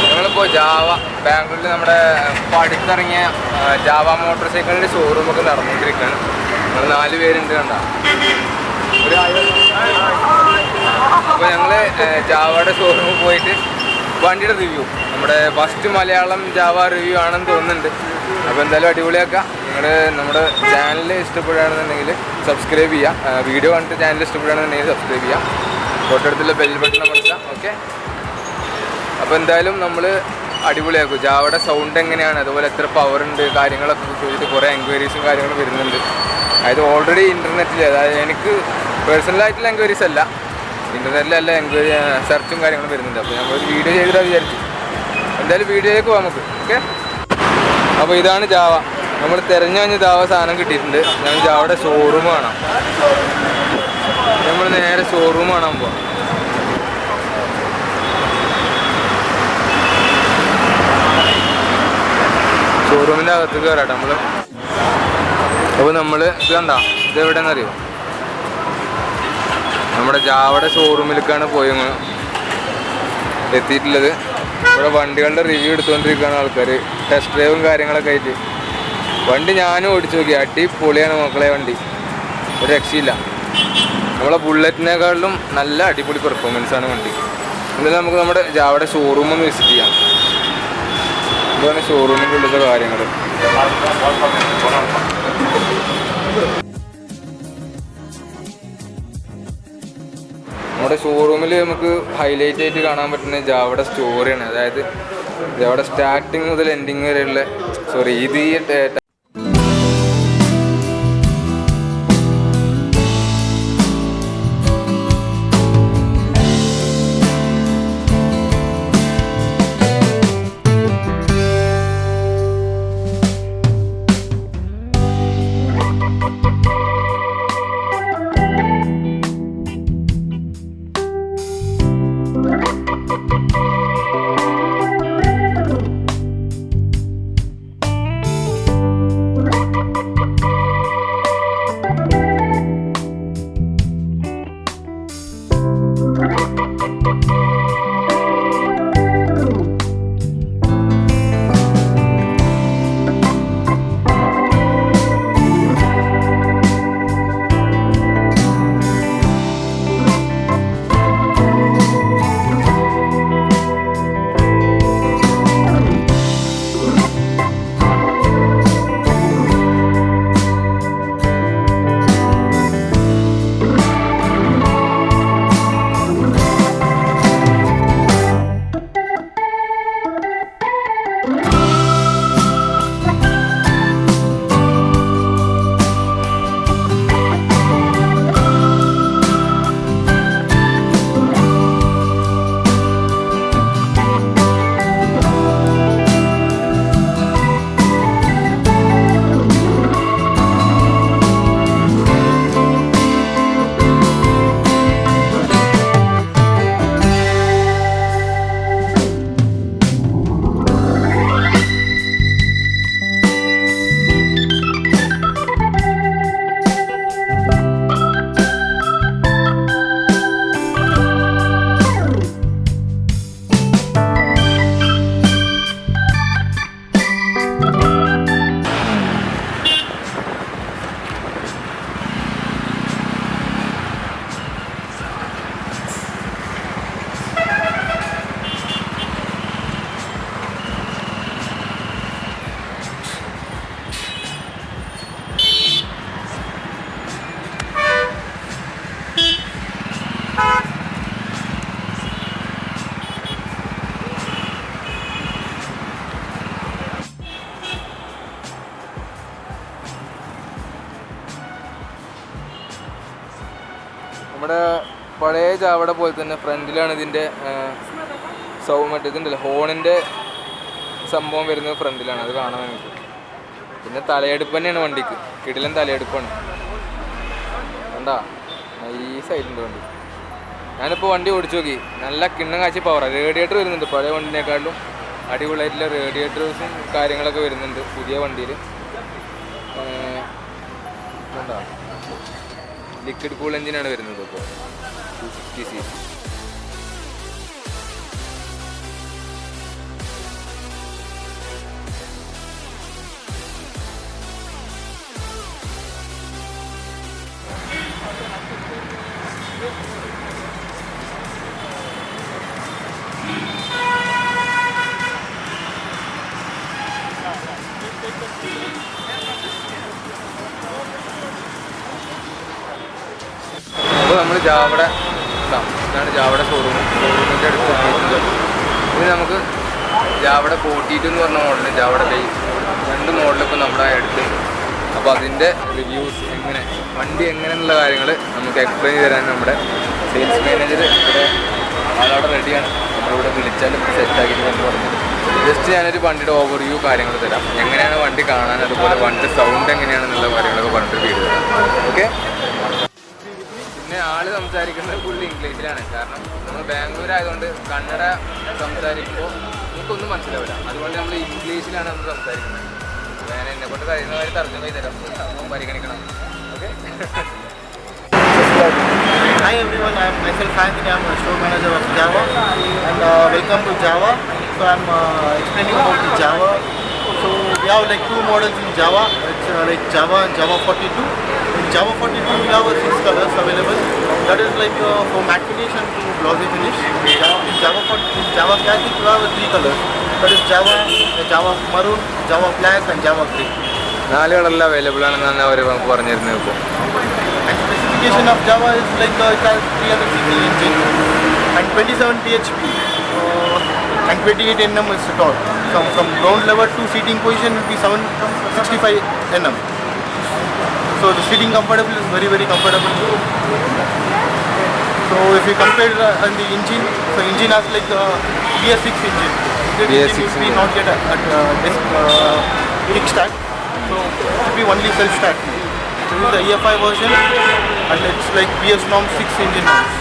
ഞങ്ങളിപ്പോൾ ജാവ ബാംഗ്ലൂരിൽ നമ്മുടെ പഠിച്ചിറങ്ങിയ ജാവ മോട്ടോർ സൈക്കിളിൻ്റെ ഷോറൂമൊക്കെ നടന്നുകൊണ്ടിരിക്കുകയാണ്. ഞങ്ങൾ 4 പേരുണ്ട് കണ്ട. അപ്പോൾ ഞങ്ങൾ ജാവയുടെ ഷോറൂമിൽ പോയിട്ട് വണ്ടിയുടെ റിവ്യൂ, നമ്മുടെ ഫസ്റ്റ് മലയാളം ജാവ റിവ്യൂ ആണെന്ന് തോന്നുന്നുണ്ട്. അപ്പോൾ എന്തായാലും അടിപൊളിയാക്കാം. നിങ്ങൾ നമ്മുടെ ചാനൽ ഇഷ്ടപ്പെടുകയാണെന്നുണ്ടെങ്കിൽ സബ്സ്ക്രൈബ് ചെയ്യാം. വീഡിയോ കണ്ടിട്ട് ചാനൽ ഇഷ്ടപ്പെടുകയാണെന്നുണ്ടെങ്കിൽ സബ്സ്ക്രൈബ് ചെയ്യാം. തൊട്ടടുത്തുള്ള ബെൽ ബട്ടൺ അമർത്താം. ഓക്കെ, അപ്പോൾ എന്തായാലും നമ്മൾ അടിപൊളിയാക്കും. ജാവയുടെ സൗണ്ട് എങ്ങനെയാണ്, അതുപോലെ എത്ര പവർ ഉണ്ട്, കാര്യങ്ങളൊക്കെ ചോദിച്ചിട്ട് കുറേ എൻക്വയറീസും കാര്യങ്ങളും വരുന്നുണ്ട്. അതായത് ഓൾറെഡി ഇൻ്റർനെറ്റിൽ, അതായത് എനിക്ക് പേഴ്സണലായിട്ടുള്ള എൻക്വയറീസ് അല്ല, ഇൻ്റർനെറ്റിലല്ല എൻക്വയറി സെർച്ചും കാര്യങ്ങളും വരുന്നുണ്ട്. അപ്പോൾ നമ്മൾ ഒരു വീഡിയോ ചെയ്തിട്ട് വിചാരിച്ചു. എന്തായാലും വീഡിയോയിലേക്ക് പോകാം നമുക്ക്. ഓക്കെ, അപ്പോൾ ഇതാണ് ജാവ. നമ്മൾ തിരഞ്ഞു കഴിഞ്ഞ ജാവ സാധനം കിട്ടിയിട്ടുണ്ട്. ഞാൻ ജാവയുടെ ഷോറൂം കാണാം. നമ്മൾ നേരെ ഷോറൂം കാണാൻ പോവാം. ഷോറൂമിൻ്റെ അകത്ത് കയറാട്ടെ നമ്മൾ. അപ്പോൾ നമ്മൾ ഇത് കണ്ട, ഇത് എവിടെയെന്നറിയോ? നമ്മുടെ ജാവയുടെ ഷോറൂമിലേക്കാണ് പോയി എത്തിയിട്ടുള്ളത്. ഇവിടെ വണ്ടികളുടെ റിവ്യൂ എടുത്തുകൊണ്ടിരിക്കുകയാണ് ആൾക്കാർ, ടെസ്റ്റ് ഡ്രൈവും കാര്യങ്ങളൊക്കെ ആയിട്ട്. വണ്ടി ഞാനും ഓടിച്ചു നോക്കി, അടിപൊളിയാണ് മക്കളെ വണ്ടി, ഒരു രക്ഷയില്ല. നമ്മളെ ബുള്ളറ്റിനേക്കാളിലും നല്ല അടിപൊളി പെർഫോമൻസാണ് വണ്ടി. എന്തായാലും നമുക്ക് നമ്മുടെ ജാവയുടെ ഷോറൂം ഒന്ന് വിസിറ്റ് ചെയ്യാം. ഇതാണ് ഷോറൂമിൻ്റെ ഉള്ളിലെ കാര്യങ്ങൾ. നമ്മുടെ ഷോറൂമിൽ നമുക്ക് ഹൈലൈറ്റ് ആയിട്ട് കാണാൻ പറ്റുന്ന ജാവയുടെ സ്റ്റോറിയാണ്. അതായത് ജാവയുടെ സ്റ്റാർട്ടിങ് മുതൽ എൻഡിങ് വരെയുള്ള ഇത് ഈ നമ്മുടെ പഴയ ജാവയുടെ പോലെ തന്നെ ഫ്രണ്ടിലാണ് ഇതിൻ്റെ മറ്റേതുണ്ടല്ലോ ഹോണിൻ്റെ സംഭവം വരുന്നത് ഫ്രണ്ടിലാണ്. അത് കാണാൻ നമുക്ക്. പിന്നെ തലയെടുപ്പ് തന്നെയാണ് വണ്ടിക്ക്, കിടിലൻ തലയെടുപ്പാണ്. കണ്ടാ നൈസായിട്ടുണ്ട് വണ്ടി. ഞാനിപ്പോൾ വണ്ടി ഓടിച്ചു നോക്കി, നല്ല കിണ്ണം കാച്ചി പവറാണ്. റേഡിയേറ്റർ വരുന്നുണ്ട് പഴയ വണ്ടിനേക്കാളും അടിപൊളിയായിട്ടുള്ള റേഡിയേറ്റേഴ്സും കാര്യങ്ങളൊക്കെ വരുന്നുണ്ട് പുതിയ വണ്ടിയിൽ. ലിക്വിഡ് കൂൾ എഞ്ചിനാണ് വരുന്നത് ഇപ്പോൾ 250cc. അപ്പോൾ നമ്മൾ ജാവയുടെ ഇതാണ് ജാവയുടെ ഷോറൂമിൻ്റെ അടുത്ത് എത്തിയിട്ടുണ്ട്. ഇനി നമുക്ക് ജാവയുടെ 42 എന്ന് പറഞ്ഞ മോഡലും ജാവയുടെ ബേസ് 2 മോഡലും ഇപ്പോൾ നമ്മുടെ അടുത്തുണ്ട്. അപ്പോൾ അതിൻ്റെ റിവ്യൂസ് എങ്ങനെ വണ്ടി എങ്ങനെയുള്ള കാര്യങ്ങൾ നമുക്ക് എക്സ്പ്ലെയിൻ ചെയ്ത് തരാൻ നമ്മുടെ സെയിൽസ് മാനേജർ ഇവിടെ ആളവിടെ റെഡിയാണ്. നമ്മളിവിടെ വിളിച്ചാലും സെറ്റാക്കിയിട്ട് എന്ന് പറഞ്ഞത് ജസ്റ്റ് ഞാനൊരു വണ്ടിയുടെ ഓവർവ്യൂ കാര്യങ്ങൾ തരാം, എങ്ങനെയാണ് വണ്ടി കാണാൻ, അതുപോലെ വണ്ടി സൗണ്ട് എങ്ങനെയാണെന്നുള്ള കാര്യങ്ങളൊക്കെ പറഞ്ഞിട്ട് വീഡിയോ തരാം. ഓക്കെ. പിന്നെ ആള് സംസാരിക്കുന്നത് ഫുൾ ഇംഗ്ലീഷിലാണ്. കാരണം നമ്മൾ ബാംഗ്ലൂർ ആയതുകൊണ്ട് കന്നഡ സംസാരിക്കുമ്പോൾ നമുക്കൊന്നും മനസ്സിലാവില്ല. അതുകൊണ്ട് നമ്മൾ ഇംഗ്ലീഷിലാണ് നമ്മൾ സംസാരിക്കുന്നത്. ഞാൻ എന്നെ കൊണ്ട് കഴിയുന്ന കാര്യം തർജ്ജമ ചെയ്ത് തരാം, പരിഗണിക്കണം. Okay. Hi everyone, I am myself Anthony. I am a store manager of Java and welcome to Java. So I am explaining about the Java. So we have like 2 models in Java. It's like Java and Java 42. In Java 42 we have 6 colors available. That is like from matte finish and to glossy finish. In Java Classic we have 3 colors. That is Java Maroon, Java Black and Java Grey. 4 കളറിൽ available ആണെന്നാണ് അവർ നമുക്ക് പറഞ്ഞിരുന്നത്. ഇപ്പോൾ specification of Java is like it has 300cc engine and 27 bhp and 28 Nm is torque. From ground level to seating position will be 765 Nm. So the seating comfortable is very comfortable. So if you compare on the engine, so engine has like BS6 engine. BS6 engine will be not get a kickstart. So it will be only self-start. This is the EFI version and it's like BS norm 6 engine norms.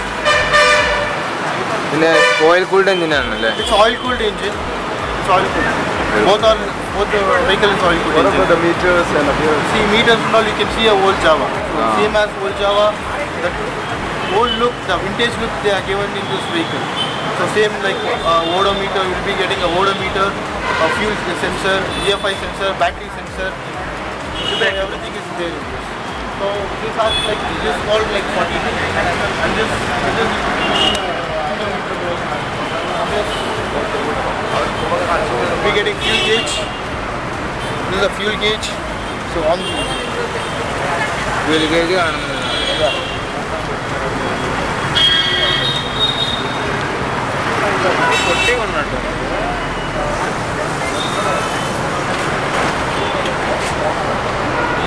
പിന്നെ oil cooled എഞ്ചിനാണല്ലേ? It's oil cooled engine. It's oil cooled. Both the vehicle is oil cooled. What about the meters and appearance? See meters and all, you can see a old Java. So same as old Java. That old look, the vintage look they are given in this vehicle. So same like odometer, you will be getting a odometer, a fuel sensor, EFI sensor, battery sensor. Everything is there in this. So this has like this called like 42 and this we getting fuel gauge. This is a fuel gauge. So on fuel gauge കാണുന്നത് പൊട്ടി കൊണ്ടോ.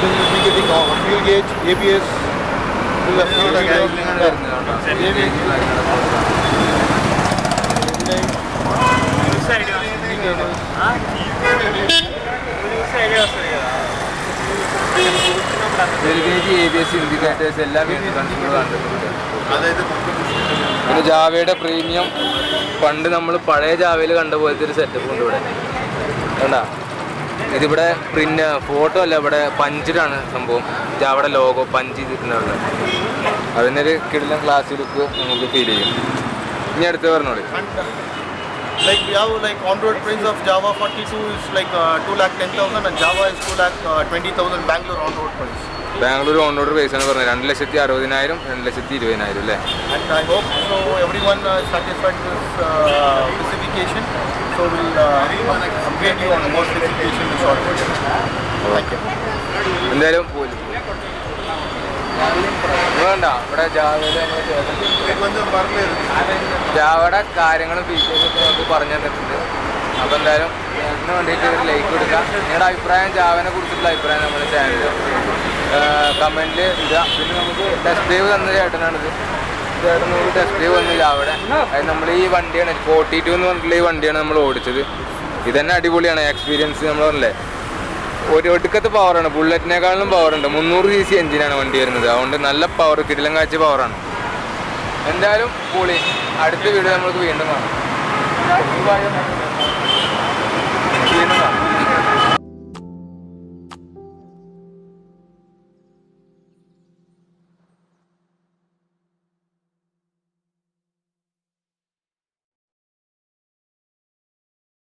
This is we getting fuel gauge, ABS. This is a fuel ABS indicators എല്ലാം control കണ്ടിട്ടുണ്ട്. പിന്നെ ജാവയുടെ premium പണ്ട് നമ്മൾ പഴയ ജാവയിൽ കണ്ട പോലത്തെ ഒരു സെറ്റപ്പ് ഉണ്ട് ഇവിടെ. കണ്ടാ ഇതിവിടെ പ്രിന്റ് ഫോട്ടോ അല്ല, ഇവിടെ പഞ്ചിലാണ് സംഭവം. ജാവയുടെ ലോഗോ പഞ്ച് ചെയ്തിട്ടുണ്ട്. അതിനൊരു കിടിലൻ ക്ലാസ് ലുക്ക് നമുക്ക് ഫീൽ ചെയ്യും. ഇനി അടുത്ത് പറഞ്ഞോളൂ. Like we have like on-road price of Java 42 is like 2,10,000 and Java is 2,20,000 Bangalore on-road price. Bangalore on road price ആണ് പറഞ്ഞത് 2,60,000, 2,20,000 അല്ലേ? And I hope so everyone is satisfied with this specification. So we'll upgrade you on more specification in short. Thank you. എന്തായാലും വേണ്ട ഇവിടെ ജാവയുടെ കാര്യങ്ങളും ഫീച്ചേഴ്സൊക്കെ നമുക്ക് പറഞ്ഞു തന്നിട്ടുണ്ട്. അപ്പോൾ എന്തായാലും അതിന് വേണ്ടിയിട്ട് ഒരു ലൈക്ക് കൊടുക്കുക. നിങ്ങളുടെ അഭിപ്രായം ജാവനെ കുറിച്ചുള്ള അഭിപ്രായം നമ്മുടെ ചാനലിൽ കമൻറ്റിൽ ഇടുക. പിന്നെ നമുക്ക് ടെസ്റ്റ് ഡ്രൈവ് തന്ന ചേട്ടനാണിത്. ചേട്ടൻ നമുക്ക് ടെസ്റ്റ് ഡ്രൈവ് വന്നില്ല അവിടെ. അത് നമ്മൾ ഈ വണ്ടിയാണ് 42 എന്ന് പറഞ്ഞിട്ടുള്ള ഈ വണ്ടിയാണ് നമ്മൾ ഓടിച്ചത്. ഇതന്നെ അടിപൊളിയാണ് എക്സ്പീരിയൻസ്. നമ്മൾ പറഞ്ഞില്ലേ ഒരു ഒടുക്കത്തെ പവറാണ്, ബുള്ളറ്റിനേക്കാളും പവറുണ്ട്. 300cc എഞ്ചിനാണ് വണ്ടി വരുന്നത്. അതുകൊണ്ട് നല്ല പവർ, കിടിലം കാഴ്ച പവറാണ്. എന്തായാലും പൊളി. അടുത്ത വീഡിയോ നമ്മൾക്ക് വീണ്ടും കാണാം.